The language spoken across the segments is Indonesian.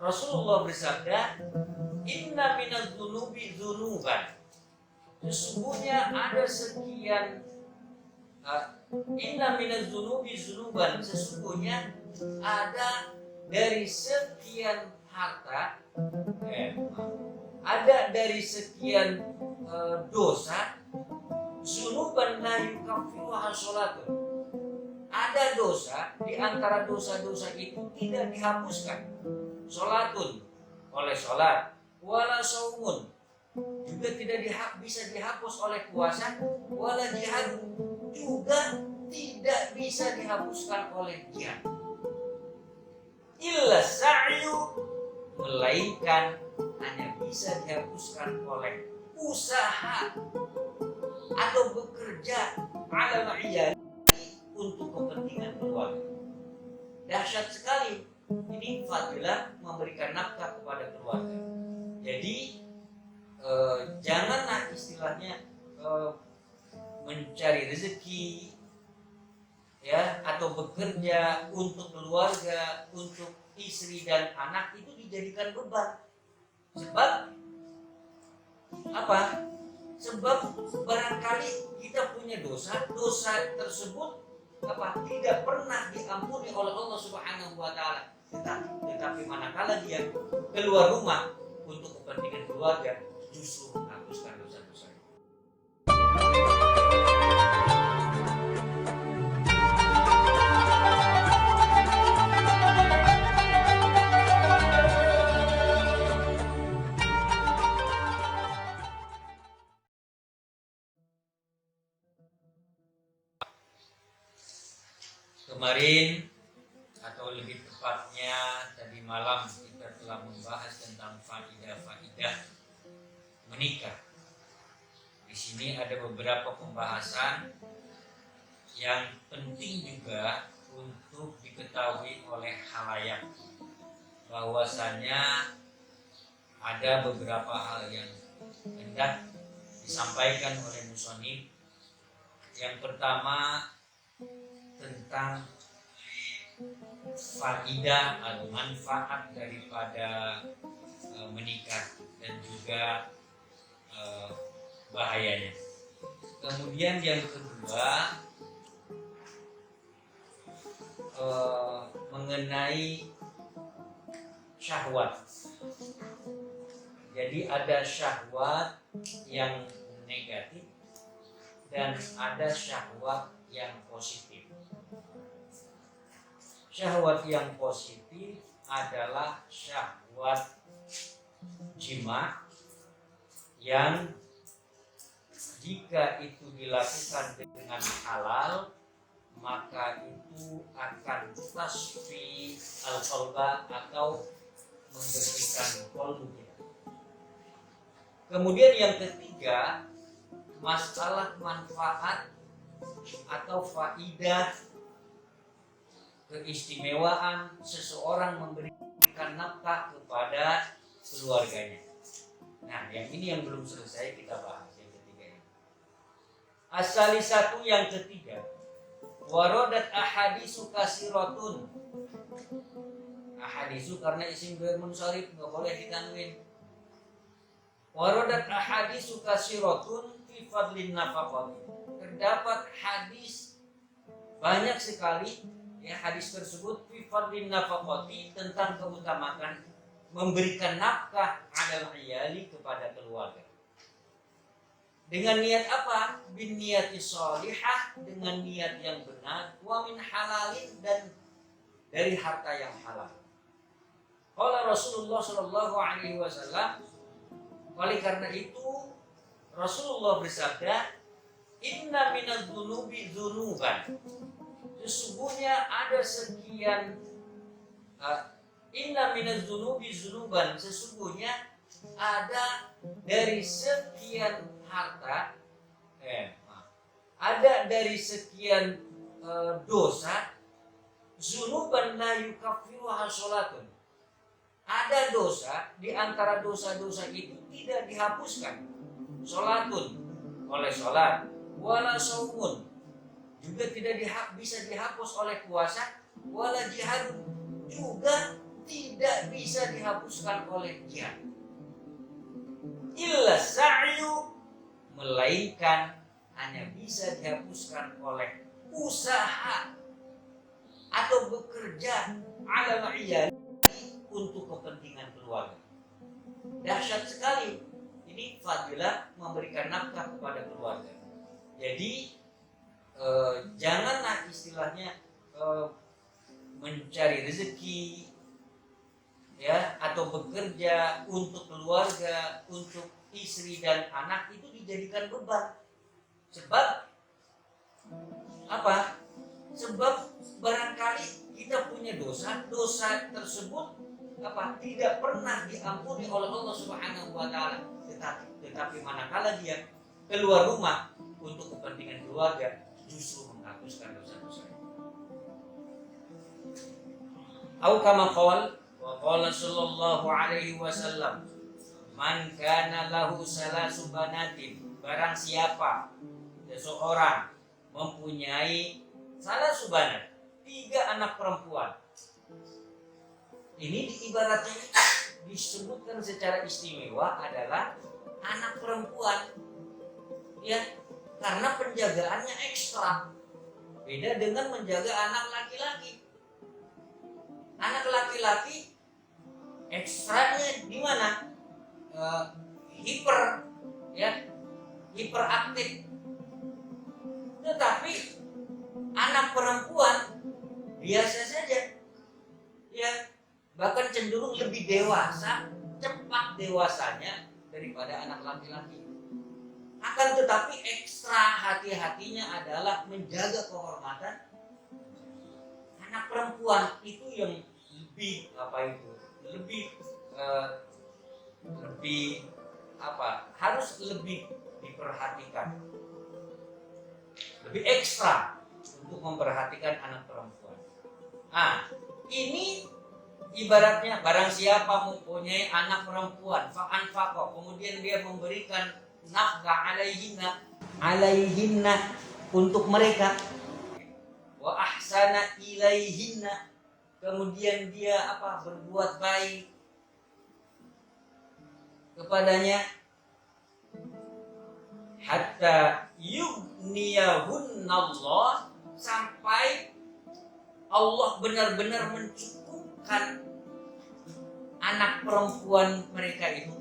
Rasulullah bersabda, inna minadz dzunubi dzunuban. Sesungguhnya ada sekian inna minadz dzunubi dzunuban. Sesungguhnya ada dari sekian harta, ada dari sekian dosa, dzunuban la yukaffiruha shalatun. Ada dosa, di antara dosa-dosa itu tidak dihapuskan sholatun, oleh sholat, wala saumun, juga tidak bisa dihapus oleh puasa, wala jihad, juga tidak bisa dihapuskan oleh jihad. Illa sa'yu, melainkan hanya bisa dihapuskan oleh usaha atau bekerja ala ma'iyah untuk kepentingan keluarga. Dahsyat sekali ini fadilah memberikan nafkah kepada keluarga. Jadi janganlah istilahnya mencari rezeki ya atau bekerja untuk keluarga, untuk istri dan anak itu dijadikan beban. Sebab apa? Sebab barangkali kita punya dosa tersebut tidak pernah diampuni oleh Allah Subhanahu wa taala. Tetapi manakala dia keluar rumah untuk kepentingan keluarga, justru menghapuskan dosa-dosa. Kemarin atau lebih tepatnya tadi malam kita telah membahas tentang faidah-faidah menikah. Di sini ada beberapa pembahasan yang penting juga untuk diketahui oleh khalayak, bahwasanya ada beberapa hal yang hendak disampaikan oleh musonib. Yang pertama tentang faidah atau manfaat daripada menikah dan juga bahayanya. Kemudian yang kedua mengenai syahwat. Jadi ada syahwat yang negatif dan ada syahwat yang positif. Syahwat yang positif adalah syahwat jima yang jika itu dilakukan dengan halal maka itu akan tasfi al-qalba atau membersihkan qalbu kita. Kemudian yang ketiga, masalah manfaat atau faidah keistimewaan seseorang memberikan nafkah kepada keluarganya. Nah, yang ini yang belum selesai kita bahas yang ketiga ini. Satu yang ketiga, waradat ahadisu kasiratun. Ahadisu karena isim ghair munsharif enggak boleh ditanwin. Waradat ahadisu kasiratun fi fadlin nafaqah. Terdapat hadis banyak sekali ya, hadis tersebut fi fadlin nafaqati tentang keutamaan memberikan nafkah alal iyali kepada keluarga. Dengan niat apa? Bin niyati shalihah, dengan niat yang benar, wa min halalin, dan dari harta yang halal. Qala Rasulullah sallallahu alaihi wasallam, oleh karena itu Rasulullah bersabda, inna minadz dzunubi dzunuban. Sesungguhnya ada sekian inna minadz dzunubi dzunuban. Sesungguhnya ada dari sekian harta ada dari sekian dosa, dzunuban la yukaffiruha shalatun. Ada dosa, di antara dosa-dosa itu tidak dihapuskan sholatun, oleh sholat, wala saumun, juga tidak bisa dihapus oleh puasa, wala jihad, juga tidak bisa dihapuskan oleh dia. Illa sa'yu, melainkan hanya bisa dihapuskan oleh usaha atau bekerja ala iyali untuk kepentingan keluarga. Dahsyat sekali. Ini fadilah memberikan nafkah kepada keluarga. Jadi janganlah istilahnya mencari rezeki ya atau bekerja untuk keluarga, untuk istri dan anak itu dijadikan beban. Sebab apa? Sebab barangkali kita punya dosa tersebut tidak pernah diampuni oleh Allah Subhanahu wa taala. Tetapi manakala dia keluar rumah untuk kepentingan keluarga, justru menghapuskan dosa-dosa. Atau kama qala wa qala sallallahu alaihi wasallam, man kana lahu salasu banatin, barang siapa seseorang mempunyai salasu banat, 3 anak perempuan. Ini ibaratnya disebutkan secara istimewa adalah anak perempuan, ya, karena penjagaannya ekstra. Beda dengan menjaga anak laki-laki. Anak laki-laki ekstranya di mana? Hiperaktif. Tetapi anak perempuan biasa saja, ya, bahkan cenderung lebih dewasa, cepat dewasanya daripada anak laki-laki. Akan tetapi ekstra hati-hatinya adalah menjaga kehormatan anak perempuan. Itu yang lebih harus lebih diperhatikan, lebih ekstra untuk memperhatikan anak perempuan. Ini ibaratnya barang siapa mempunyai anak perempuan fa'anfaqa, kemudian dia memberikan nafkah alaihinna untuk mereka, wa ahsana ilaihinna, kemudian dia berbuat baik kepadanya, hatta yughniyahunallah, sampai Allah benar-benar mencukupkan anak perempuan mereka itu.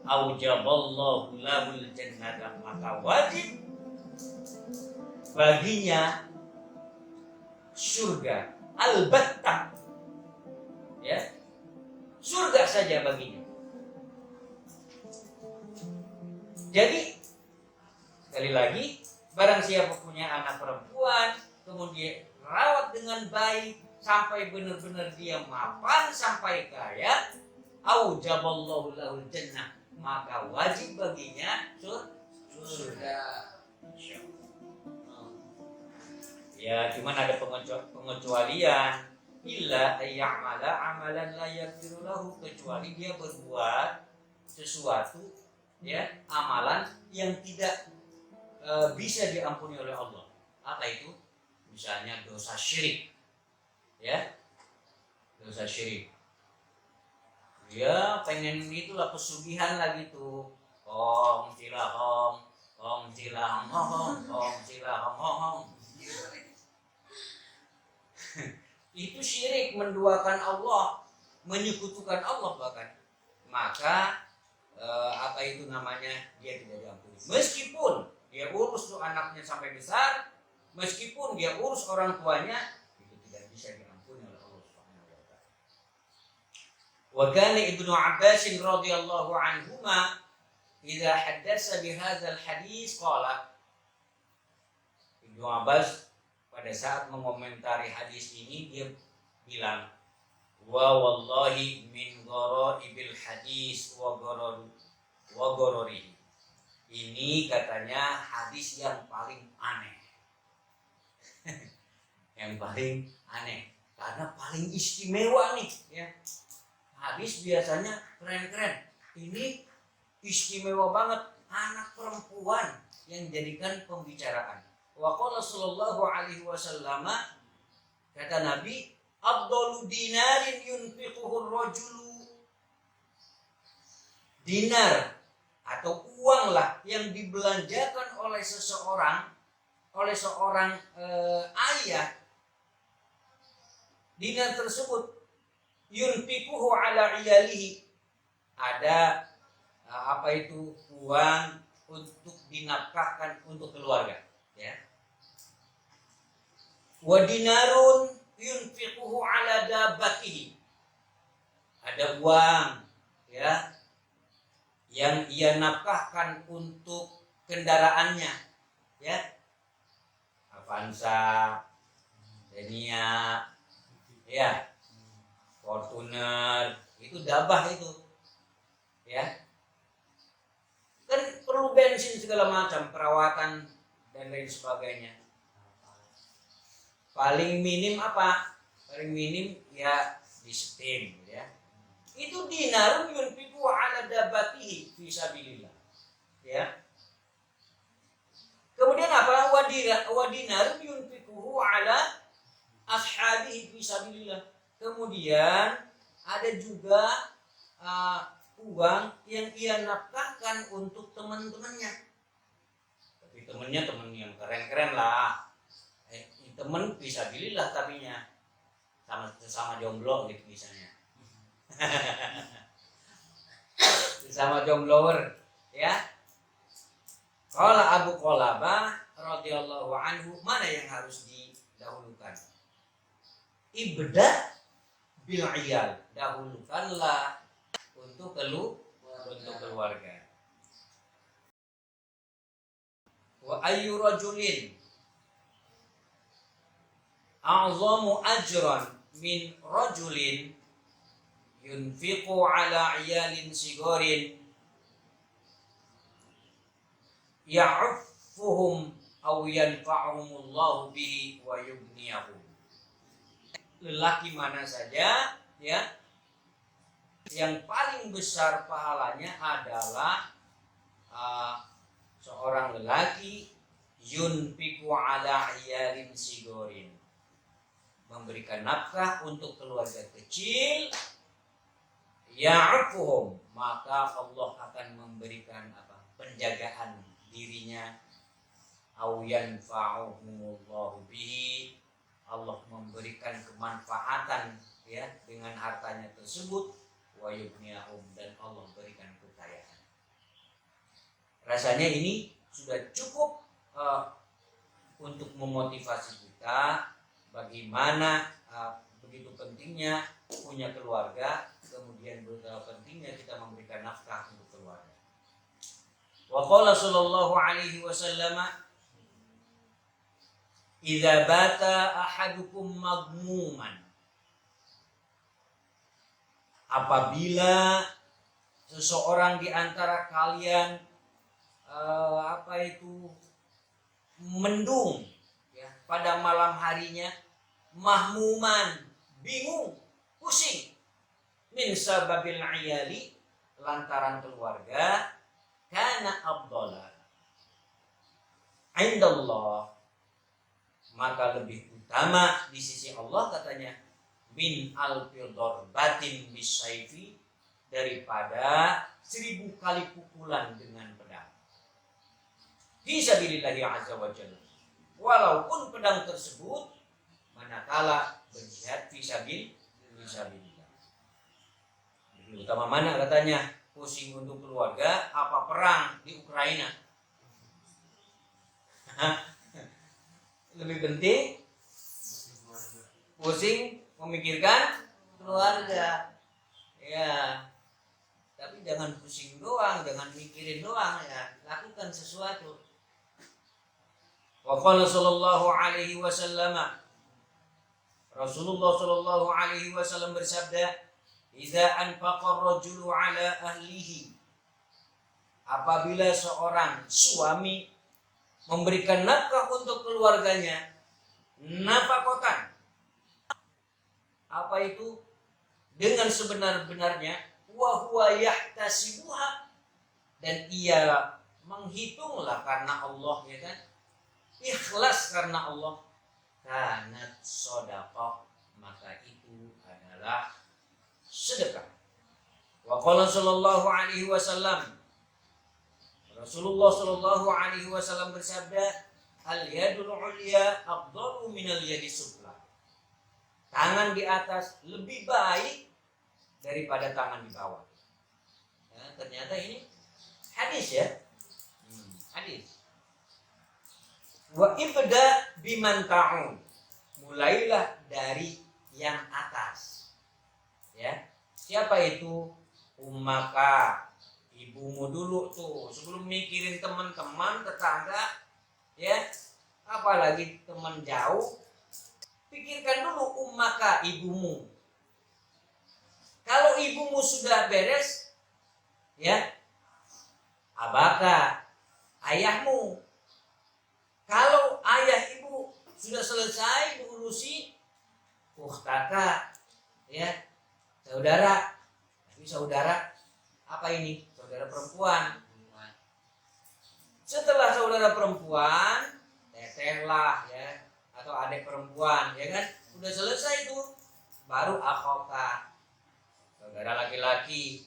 Aujaballahu lahul jannata, maka wajib baginya surga, albattah, ya, surga saja baginya. Jadi sekali lagi, barang siapa punya anak perempuan kemudian rawat dengan baik sampai benar-benar dia mapan sampai kaya, aujaballahu lahul jannah, maka wajib baginya surga. Ya, cuman ada pengecualian, illa ayyamala amalan la yaghfiru lahu, kecuali dia berbuat sesuatu, ya, amalan yang tidak bisa diampuni oleh Allah. Apa itu? Misalnya dosa syirik, ya, dosa syirik. Dia pengen itulah pesugihan lagi tuh, hong silahong, hong silahong, hong silahong, hong. Itu syirik, menduakan Allah, menyekutukan Allah bahkan. Maka dia tidak diampuni. Meskipun dia urus tuh anaknya sampai besar, meskipun dia urus orang tuanya, itu tidak bisa diampuni oleh Allah Subhanahu wa taala. Wa kana Ibnu Abbas radhiyallahu anhuma idza haddatsa bihadzal hadis qala, Ibnu Abbas pada saat mengomentari hadis ini dia bilang, wa wallahi min ghoraibil hadis wa ghorori. Ini katanya hadis yang paling aneh. Yang paling aneh karena paling istimewa nih, ya. Hadis biasanya keren-keren. Ini istimewa banget, anak perempuan yang dijadikan pembicaraan. Wa qala sallallahu alaihi wasallam, kata Nabi, afdalu dinarin yunfiquhu rajulu. Dinar atau uang lah yang dibelanjakan oleh seorang ayah. Dinar tersebut yunfiquhu ala iyalihi, ada uang untuk dinafkahkan untuk keluarga, ya. Wa dinarun yunfiquhu ala dabbatihi, ada uang, ya, yang ia nafkahkan untuk kendaraannya, ya. Avanza, Xenia, ya, Fortuner, itu dabah itu, ya. Kan perlu bensin segala macam, perawatan dan lain sebagainya. Paling minim apa? Paling minim ya disetim, ya. Itu dinarun yunfiqu ala dabatihi fi sabilillah, ya. Kemudian apa? Wa dinarun yunfiquhu ala ashabihi fi sabilillah. Kemudian ada juga uang yang ia nafkahkan untuk teman-temannya. Tapi temannya teman yang keren-keren lah. Teman fisabilillah tapinya sama jomblo gitu misalnya. Sama jomblower, ya. Qala Abu Qulabah radhiyallahu anhu, mana yang harus didahulukan? Ibda bil iyal, dahulukanlah untuk keluarga. Wa ayyu rajulin a'zamu ajran min rajulin yunfiqu ala iyalin sigarin ya'uffuhum aw yanfa'uhumullahu bihi wa yughniyahum. Lelaki mana saja, ya, yang paling besar pahalanya adalah seorang lelaki yunfiqu ala iyalin sigarin, memberikan nafkah untuk keluarga kecil, ya'fuhum, maka Allah akan memberikan penjagaan dirinya, au yanfa'uhumullahu bihi, Allah memberikan kemanfaatan, ya, dengan hartanya tersebut, wa yughniyahum, dan Allah berikan kekayaan. Rasanya ini sudah cukup untuk memotivasi kita bagaimana begitu pentingnya punya keluarga, kemudian betapa pentingnya kita memberikan nafkah untuk keluarga. Wa qala sallallahu alaihi wasallam, idza bata ahadukum maghmuman, apabila seseorang di antara kalian mendung, ya, pada malam harinya, mahmuman, bingung, pusing, min sababil iyali, lantaran keluarga, kana afdala indallah, maka lebih utama di sisi Allah, katanya, min alfil darbatin bisayfi, daripada 1000 kali pukulan dengan pedang. Fisabilillahi azza wa jalla, walaupun pedang tersebut manakala berjihad fisabilillah. Lebih utama mana, katanya, pusing untuk keluarga apa perang di Ukraina? Lebih penting pusing memikirkan keluarga, ya. Tapi jangan pusing doang, jangan mikirin doang, ya, lakukan sesuatu. Wa qala sallallahu alaihi wasallam, Rasulullah sallallahu alaihi wasallam bersabda, idza anfaqa ar-rajulu ala ahlihi, apabila seorang suami memberikan nafkah untuk keluarganya, nafakotan, apa itu? Dengan sebenar-benarnya, wa huwa yahtasibuha, dan ia menghitunglah karena Allah, ya kan? Ikhlas karena Allah, kanat shadaqah, maka itu adalah sedekah. Wa qala sallallahu alaihi wasallam, Rasulullah sallallahu alaihi wasallam bersabda, al yadul ulya afdalu minal yadi sufla. Tangan di atas lebih baik daripada tangan di bawah. Ya, ternyata ini hadis ya. Hadis. Wa ibda biman ta'un. Mulailah dari yang atas. Ya. Siapa itu? Ummaka, ibumu dulu tuh, sebelum mikirin teman-teman, tetangga, ya, apalagi teman jauh, pikirkan dulu ummaka, ibumu. Kalau ibumu sudah beres, ya, abaka, ayahmu. Kalau ayah ibu sudah selesai diurusi, ukhtaka, ya, saudara. Tapi saudara apa ini? Saudara perempuan. Setelah saudara perempuan, teteh lah ya, atau adik perempuan, ya kan? Udah selesai itu, baru akhoka, saudara laki-laki.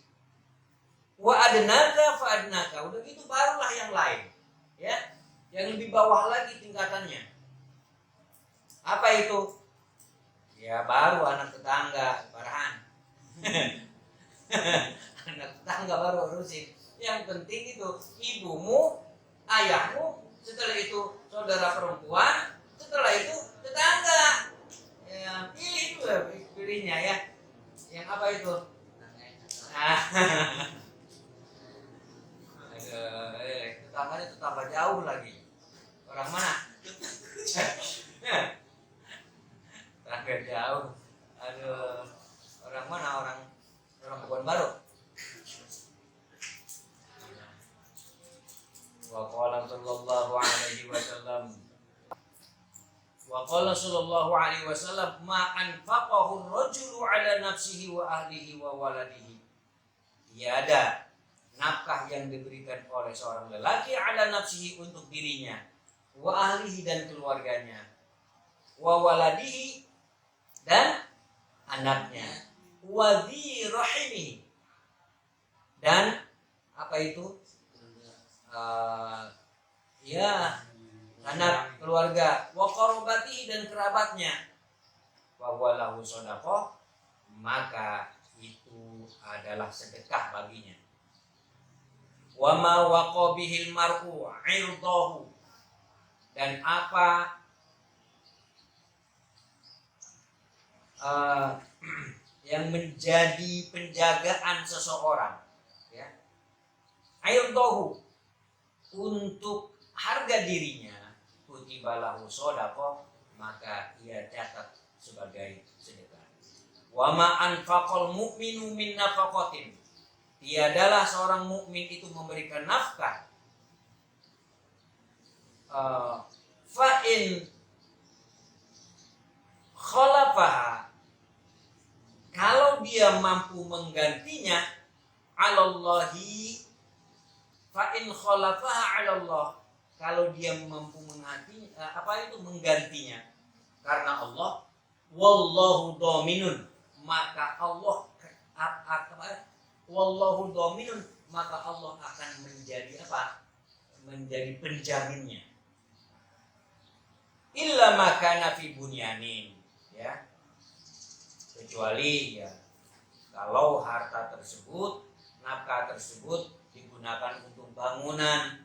Wa adnaka fa adnaka, udah gitu barulah yang lain, ya, yang lebih bawah lagi tingkatannya. Apa itu? Ya baru anak tetangga, Farhan. Anak tetangga baru urusin. Yang penting itu ibumu, ayahmu, setelah itu saudara perempuan, setelah itu tetangga. Ya, pilih itu ya, pilihnya ya. Yang apa itu? Tetangganya tetangga jauh lagi. Orang mana? Tetangga jauh. Aduh, orang mana? Orang Kebon Baru. Wa qala sallallahu alaihi wasallam, ma anfaqahu ar-rajulu ala nafsihi wa ahlihi wa waladihi. Tiada nafkah yang diberikan oleh seorang lelaki ala nafsihi untuk dirinya, wa ahlihi dan keluarganya, wa waladihi dan anaknya, wa dhi rahimi dan apa itu? Ya, anak keluarga, wa qarabatihi dan kerabatnya, wa walahu shadaqah, maka itu adalah sedekah baginya. Wa ma waqa bihil mar'u 'irdahu, dan apa yang menjadi penjagaan seseorang, ya, 'irdahu, untuk harga dirinya, kutibalahu shadaqah, maka ia catat sebagai sedekah. Wa ma anfaqal mu'minu min nafaqatin, tiadalah seorang mukmin itu memberikan nafkah, fa in khalafaha, kalau dia mampu menggantinya, 'alallahi, fa in khalafaha 'ala Allah, kalau dia mampu menggantinya karena Allah, wallahu dhaminun, maka Allah wallahu dhaminun, maka Allah akan menjadi apa? Menjadi penjaminnya. Illa ma kana fi bunyanin, ya. Kecuali ya kalau harta tersebut, nafkah tersebut digunakan untuk bangunan,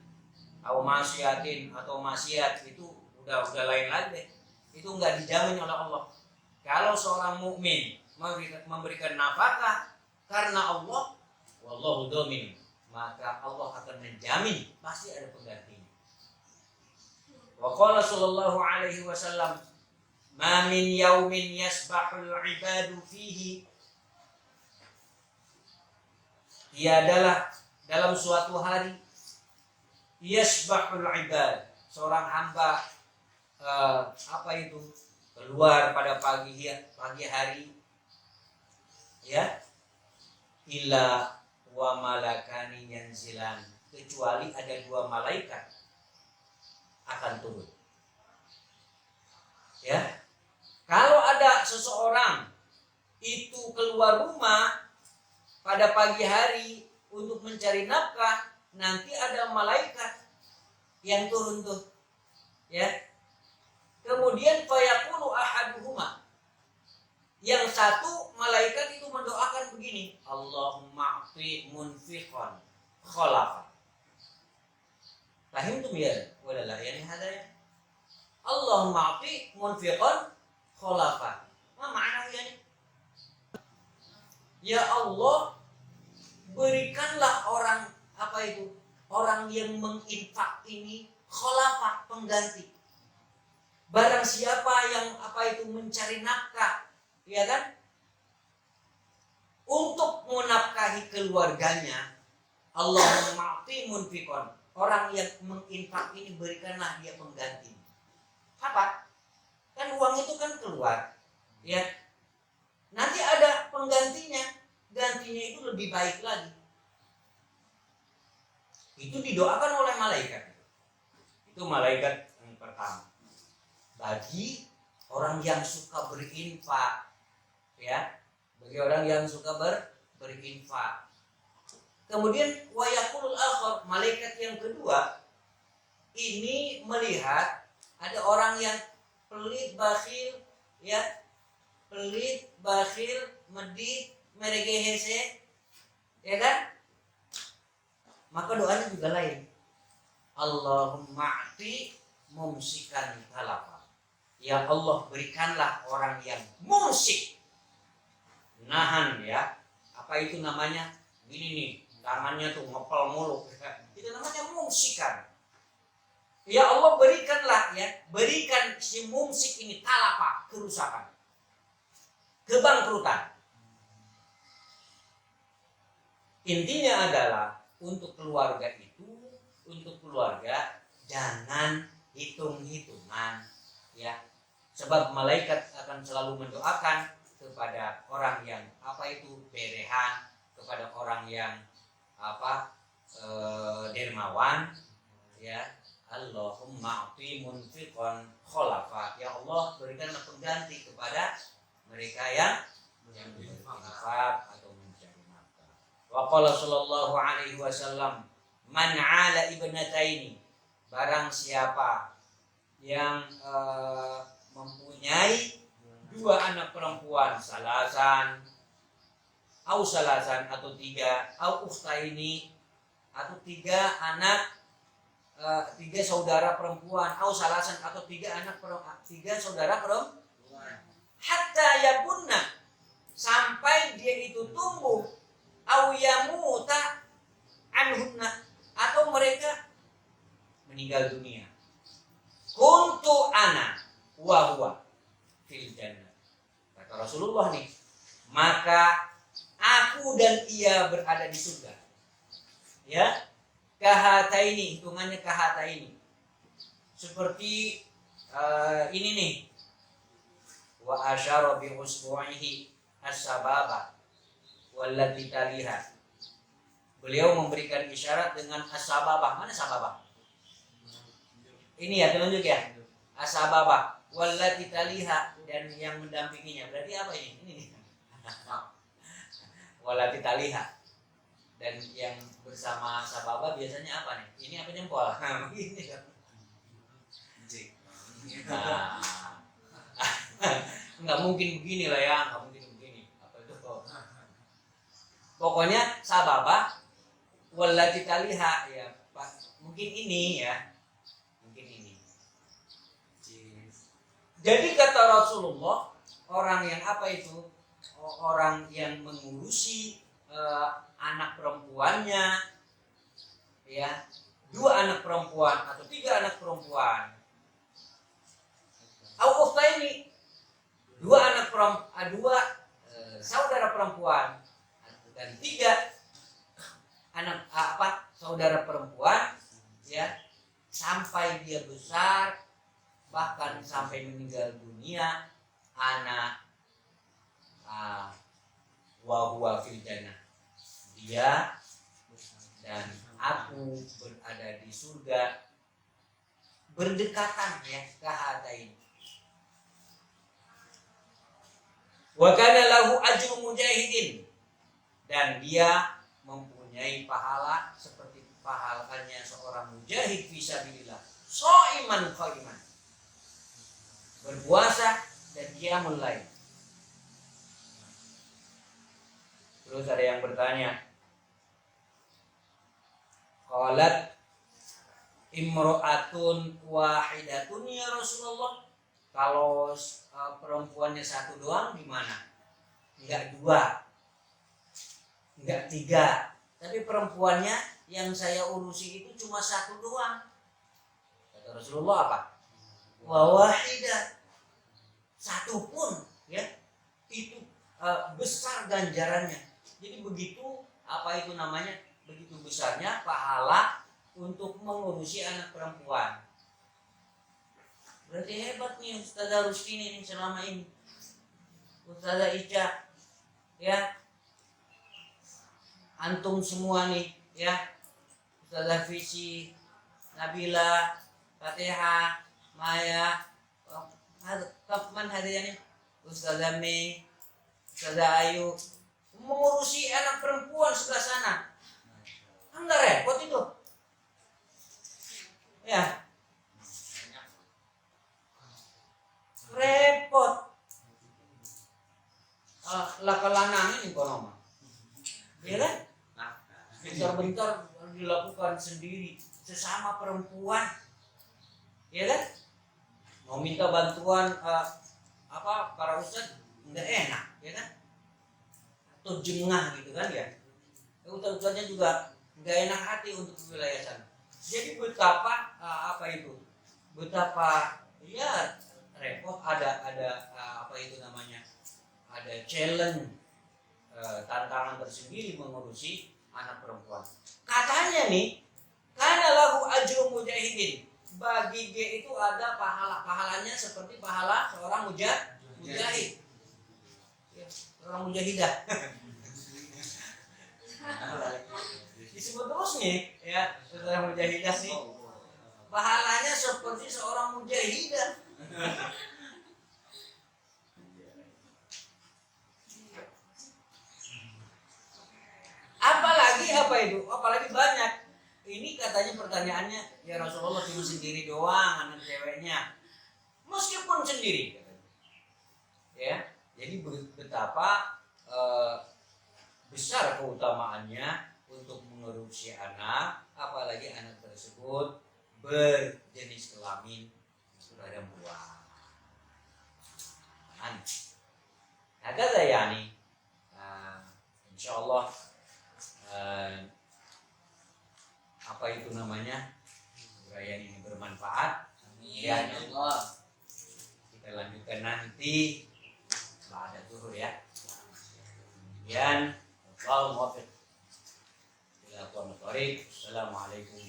atau maksiatin atau maksiat, itu udah lain lagi deh. Itu nggak dijamin oleh Allah. Kalau seorang mukmin memberikan nafkah karena Allah, wallahu dhamin, maka Allah akan menjamin pasti ada penggantinya. Wa qala sallallahu alaihi wasallam, ma min yaumin yasbahul ibadu fihi, tiadalah dalam suatu hari yasbahul ibad, seorang hamba keluar pada pagi hari, ya, illa wa malakani yanzilan, kecuali ada dua malaikat akan turun, ya. Kalau ada seseorang itu keluar rumah pada pagi hari untuk mencari nafkah, nanti ada malaikat yang turun tuh, ya. Kemudian fayaqulu ahaduhuma, yang satu malaikat itu mendoakan begini, Allahumma a'ti munfiqan khalafa. Fahimtum ya? Wala la yani hada ya. Allahumma a'ti munfiqan khalafa. Apa maknanya ini? Ya Allah, berikanlah orang apa itu? Orang yang menginfak ini khalafa, pengganti. Barang siapa yang apa itu mencari nafkah, ya kan? Untuk menafkahi keluarganya, Allahumma a'ti munfiqan. Orang yang menginfak ini berikanlah dia pengganti. Apa? Kan uang itu kan keluar, ya. Nanti ada penggantinya, gantinya itu lebih baik lagi. Itu didoakan oleh malaikat. Itu malaikat yang pertama. Bagi orang yang suka berinfak, ya, bagi orang yang suka berinfak. Kemudian wayaqulul akhar, malaikat yang kedua ini melihat ada orang yang pelit, bakhil, ya, pelit, bakhil, medit, meregehese, ya kan? Maka doanya juga lain. Allahumma a'ti mumsikan talafa. Ya Allah, berikanlah orang yang mumsik, nahan, ya. Apa itu namanya? Ini nih, tangannya tuh ngepel mulu. Itu namanya mumsikan. Ya Allah, berikanlah, ya, berikan si mumsik ini talafa, kerusakan, kebangkrutan. Intinya adalah untuk keluarga itu, untuk keluarga jangan hitung-hitungan, ya. Sebab malaikat akan selalu mendoakan kepada orang yang apa itu berehan, kepada orang yang apa dermawan, ya. Allahumma a'ti munfiqan khalafa. Ya Allah, berikanlah pengganti kepada mereka yang berinfak atau mencari nafkah. Wa qala sallallahu alaihi wasallam, man 'ala ibnataini, barang siapa yang mempunyai dua anak perempuan, salasan atau tiga, au ukhtaini atau tiga anak, tiga saudara perempuan, au salasan atau tiga saudara perempuan, hatta yabunna, sampai dia itu tumbuh, au yamuta anhunna, atau mereka meninggal dunia. Kuntu ana wa huwa fil jannah. Kata Rasulullah nih, maka aku dan ia berada di surga. Ya, kahataini, hitungannya kahataini. Seperti ini nih. Wa asyara bi usbu'ihi as-sababa wallati taliha. Beliau memberikan isyarat dengan as-sababah. Mana sababah? Ini ya, telunjuk ya. As-sababah wallati taliha, dan yang mendampinginya. Berarti apa ini? Ini nih. Wallati taliha. Dan yang bersama sababah biasanya apa nih? Ini apa jempol? Begini kan. Nggak mungkin begini lah ya, nggak mungkin begini. Apa itu? Pokoknya sababah wallati taliha, ya, mungkin ini ya. Jadi kata Rasulullah, orang yang apa itu? Orang yang mengurusi anak perempuannya, ya, dua anak perempuan atau tiga anak perempuan. Au ini dua saudara perempuan dan tiga anak saudara perempuan, ya, sampai dia besar, bahkan sampai meninggal dunia, anak wa huwa fil jannah, dia dan aku berada di surga, berdekatan, ya, kahatain. Wa kana lahu ajru mujahidin, dan dia mempunyai pahala seperti pahalanya seorang mujahid fisabilillah, shaiman qaiman, berpuasa dan qiyamul lail. Terus ada yang bertanya, qalat imro'atun wahidatun ya Rasulullah, kalau perempuannya satu doang gimana? Enggak dua, enggak tiga, tapi perempuannya yang saya urusi itu cuma satu doang. Kata Rasulullah apa? Wa wahidah, satu pun ya itu besar ganjarannya. Jadi begitu begitu besarnya pahala untuk mengurusi anak perempuan. Berarti hebat nih Ustazah Rustini nih selama ini. Ustazah Ica, ya, antum semua nih, ya, Ustazah Visi, Nabila, Fatihah, Maya, kapan hadiahnya? Ustazah Mei, Ustazah Ayu, mengurusi anak perempuan sebelah sana. Enggak repot itu. Ya, repot. Laka-lanang ini kono mah, ya kan? Bentar-bentar dilakukan sendiri sesama perempuan, ya kan? Mau minta bantuan para ustadz nggak enak, ya kan? Atau jengah gitu kan ya? Ustadz-ustadznya juga nggak enak hati untuk wilayah sana. Jadi betapa betapa ya repot, ada ada challenge, tantangan tersendiri mengurusi anak perempuan. Katanya nih, karena lahu ajru mujahidin, bagi G itu ada pahalanya seperti pahala seorang mujahid, ya, seorang mujahidah. Disebut terus nih, ya, seorang mujahidah nih, pahalanya seperti seorang mujahidah. Apalagi banyak. Ini katanya pertanyaannya, ya Rasulullah cuma sendiri doang anak ceweknya, meskipun sendiri, ya. Jadi betapa besar keutamaannya untuk mengurusi anak, apalagi anak tersebut berjenis kelamin perempuan. Ada yani, insyaallah uraian ini bermanfaat. Ya Allah. Kita lanjutkan nanti setelah ada zuhur ya. Kemudian Allahumma waffiq ila aqwamit thoriq. Assalamualaikum